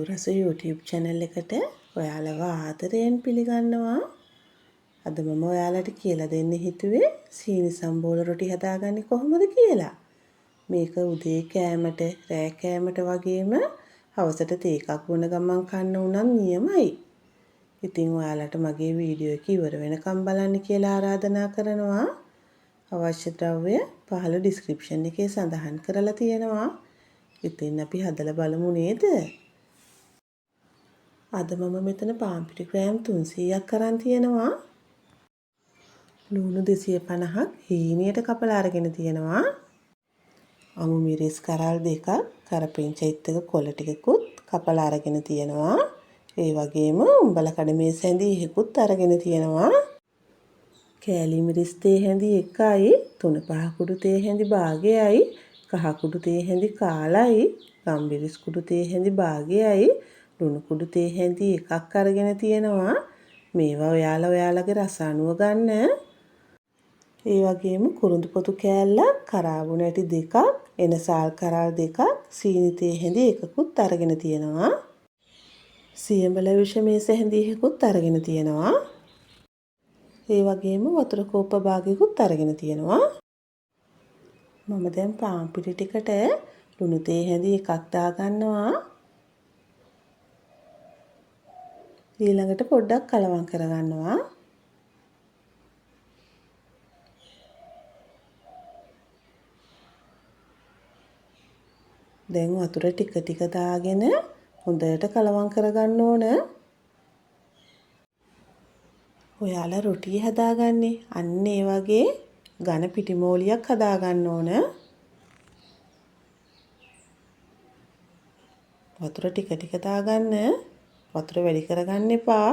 රස YouTube channel එකට ඔයාලව ආදරයෙන් පිළිගන්නවා. අද මම ඔයාලට කියලා දෙන්න හිතුවේ සීනි සම්බෝල රොටි හදාගන්නේ කොහොමද කියලා. මේක උදේ කෑමට, රෑ කෑමට වගේම හවසට තේ එකක් බොන ගමන් කන්න උනත් නියමයි. ඉතින් ඔයාලට මගේ වීඩියෝ එක ඉවර වෙනකම් බලන්න කියලා ආරාධනා කරනවා. අවශ්‍ය ද්‍රව්‍ය පහළ description එකේ සඳහන් කරලා තියෙනවා. ඉතින් අපි හදලා බලමු නේද? අද මම මෙතන පාන් පිටි ග්‍රෑම් 300ක් අරන් තියෙනවා. ලුණු 250ක් හීනියට කපලා අරගෙන තියෙනවා. අමු මිරිස් කරල් දෙකක්, කරපිංචා එක කොළ ටිකකුත් කපලා අරගෙන තියෙනවා. ඒ වගේම උඹල කඩමේ සැඳි ඉහකුත් අරගෙන තියෙනවා. කෑලි මිරිස් තේ හැඳි 1යි, 3-5 කුඩු තේ හැඳි භාගයයි, කහ කුඩු තේ හැඳි කාලයි, ගම්මිරිස් කුඩු තේ හැඳි භාගයයි, ලුණු කුඩු තේ හැඳි 1ක් අරගෙන තියෙනවා. මේවා ඔයාලගේ රස අනුව ගන්න. ඒ වගේම කුරුඳු පොතු කෑල්ලක්, කරාබුන ඇටි 2ක්, එනසාල් කරල් 2ක්, සීනි තේ හැඳි 1කුත් අරගෙන තියෙනවා. සියඹල විෂ මේස හැඳි 1කුත් අරගෙන තියෙනවා. ඒ වගේම වතුර කෝප්ප භාගයකුත් අරගෙන තියෙනවා. මම දැන් පාන් පිටි ටිකට ලුණු තේ හැඳි 1ක් දාගන්නවා. ඊළඟට පොඩ්ඩක් කලවම් කරගන්නවා. දැන් වතුර ටික ටික දාගෙන හොඳට කලවම් කරගන්න ඕන. ඔයාලා රොටි හදාගන්නේ අන්න ඒ වගේ ඝන පිටි මෝලියක් හදාගන්න ඕන. වතුර ටික ටික දාගන්න. වතුර වැඩි කරගන්න එපා.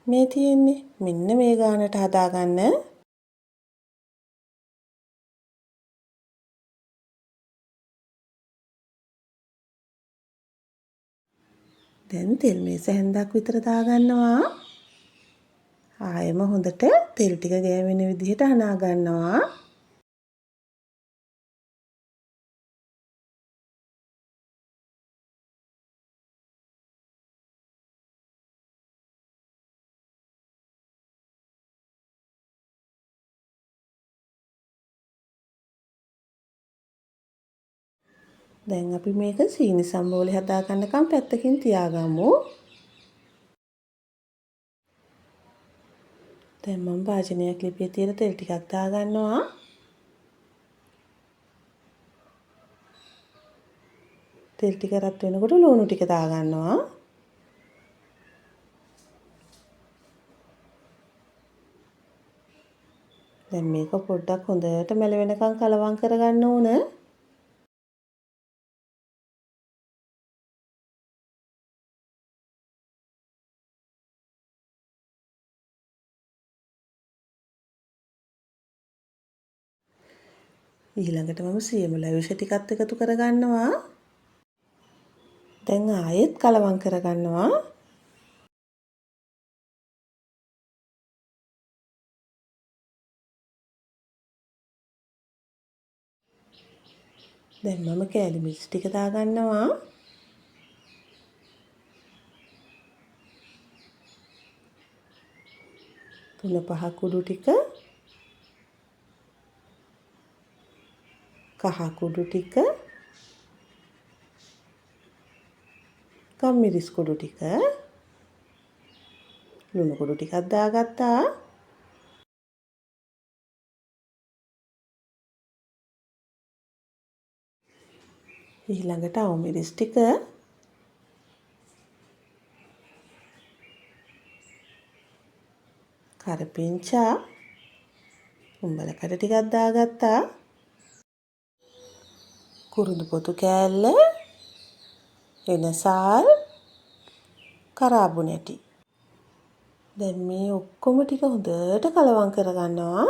මේ තියෙන්නේ මෙන්න මේ ගානට හදාගන්න. දැන් තෙල් මේස හැන්දක් විතර දාගන්නවා. ආයෙම හොඳට තෙල් ටික ගෑවෙන විදිහට හනා ගන්නවා. දැන් අපි මේක සීනි සම්බෝලේ හදාගන්නකම් පැත්තකින් තියාගමු. දැන් මම භාජනයක් ලිපිය තියලා තෙල් ටිකක් දාගන්නවා. තෙල් ටික රත් වෙනකොට ලුණු ටික දාගන්නවා. දැන් මේක පොඩ්ඩක් හොඳට මැල වෙනකන් කලවම් කරගන්න ඕන. ඊළඟට මම සියඹල විෂ ටිකත් එකතු කරගන්නවා. දැන් ආයෙත් කලවම් කරගන්නවා. දැන් මම කෑලි මිරිස් ටික දාගන්නවා. තුන පහ කුඩු ටික, කහ කුඩු ටික, ගම්මිරිස් කුඩු ටික, ලුණු කුඩු ටිකක් දාගත්තා. ඊළඟට අවු මිරිස් ටික, කරපිංචා, උඹල කඩ ටිකක් දාගත්තා. කුරුඳු පොතු කෑල්ල, එනසාල්, කරාබුන ඇටි. දැන් මේ ඔක්කොම ටික හොඳට කලවම් කරගන්නවා.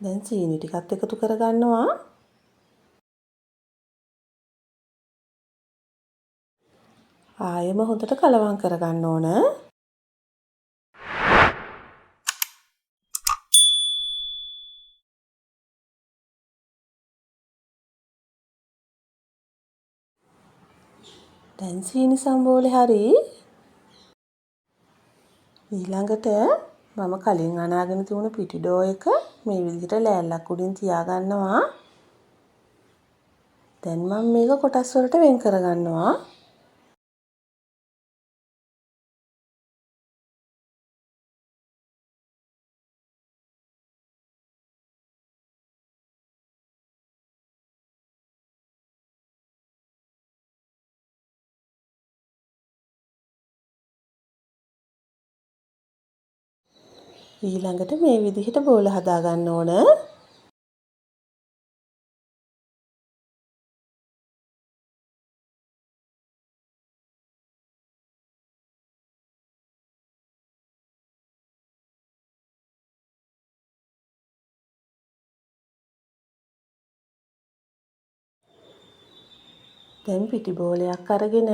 දැන් සීනි ටිකත් එකතු කරගන්නවා. ආයෙම හොඳට කලවම් කරගන්න ඕන. දැන් සීනි සම්බෝලේ හරි. ඊළඟට මම කලින් අනාගෙන තිබුණු පිටිඩෝ එක මේ විදිහට ලෑල්ලක් උඩින් තියාගන්නවා. දැන් මම මේක කොටස් වලට වෙන් කරගන්නවා. ඊළඟට මේ විදිහට බෝල හදාගන්න ඕන. දැන් පිටි බෝලයක් අරගෙන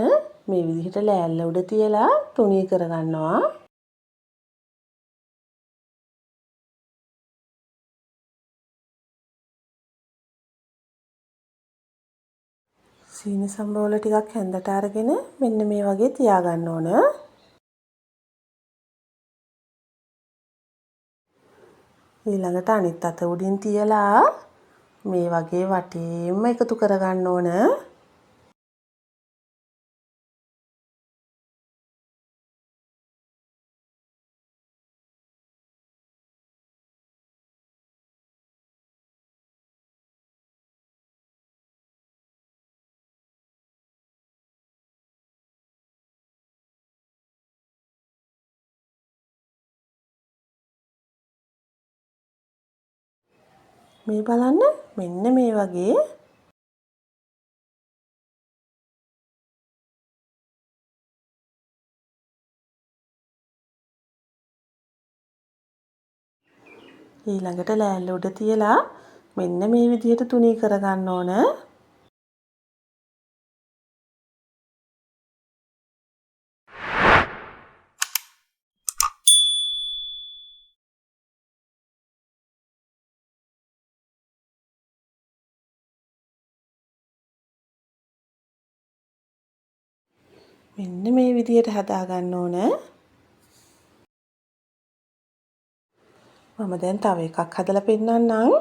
මේ විදිහට ලෑල්ල උඩ තියලා තුනී කරගන්නවා. සීනි සම්බෝල ටිකක් හැන්දට අරගෙන මෙන්න මේ වගේ තියාගන්න ඕන. ඊළඟට අනිත් අත උඩින් තියලා මේ වගේ වටේම එකතු කරගන්න ඕන. මේ බලන්න මෙන්න මේ වගේ ඊළඟට ලෑල්ල උඩ තියලා මෙන්න මේ විදිහට තුනී කරගන්න ඕන. මෙන්න මේ විදිහට හදාගන්න ඕන. මම දැන් තව එකක් හදලා පෙන්නන්නම්.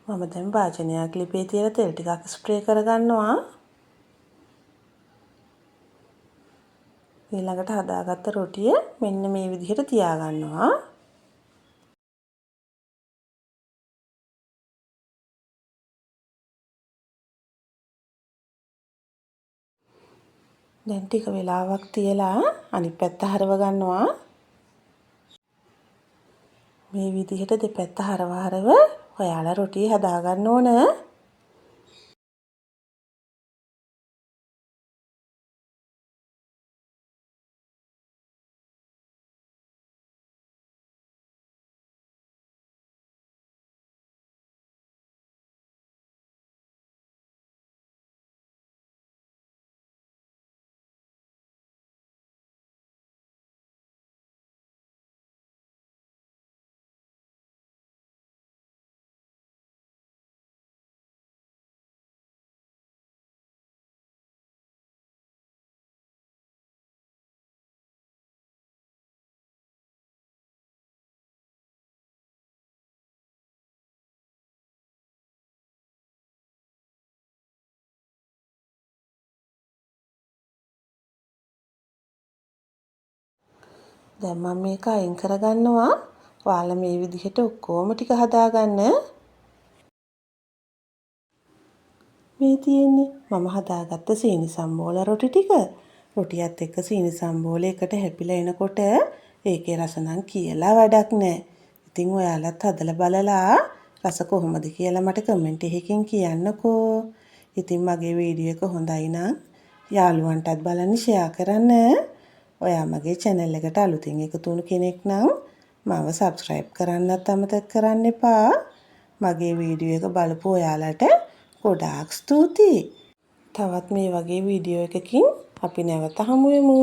මම දැන් භාජනයක් ලිපේ තියලා තෙල් ටිකක් ස්ප්‍රේ කරගන්නවා. ඊළඟට හදාගත්ත රොටිය මෙන්න මේ විදිහට තියාගන්නවා. දැන් ටික වෙලාවක් තියලා අනිත් පැත්ත හරව ගන්නවා. මේ විදිහට දෙපැත්ත හරව ඔයාලා රොටිය හදාගන්න ඕන. දැන් මම මේක අයින් කරගන්නවා. ඔයාලා මේ විදිහට ඔක්කොම ටික හදාගන්න. මේ තියෙන්නේ මම හදාගත්ත සීනි සම්බෝල රොටි ටික. රොටියත් එක්ක සීනි සම්බෝල එකට හැපිලා එනකොට ඒකේ රස නම් කියලා වැඩක් නැහැ. ඉතින් ඔයාලත් හදලා බලලා රස කොහොමද කියලා මට කමෙන්ට් එකකින් කියන්නකෝ. ඉතින් මගේ වීඩියෝ එක හොඳයි නම් යාළුවන්ටත් බලන්න ෂෙයා කරන්න. ඔයා මගේ channel එකට අලුතින් එකතු වුණු කෙනෙක් නම් මාව subscribe කරන්නත් අමතක කරන්න එපා. මගේ වීඩියෝ එක බලපු ඔයාලට ගොඩාක් ස්තුතියි. තවත් මේ වගේ වීඩියෝ එකකින් අපි නැවත හමු වෙමු.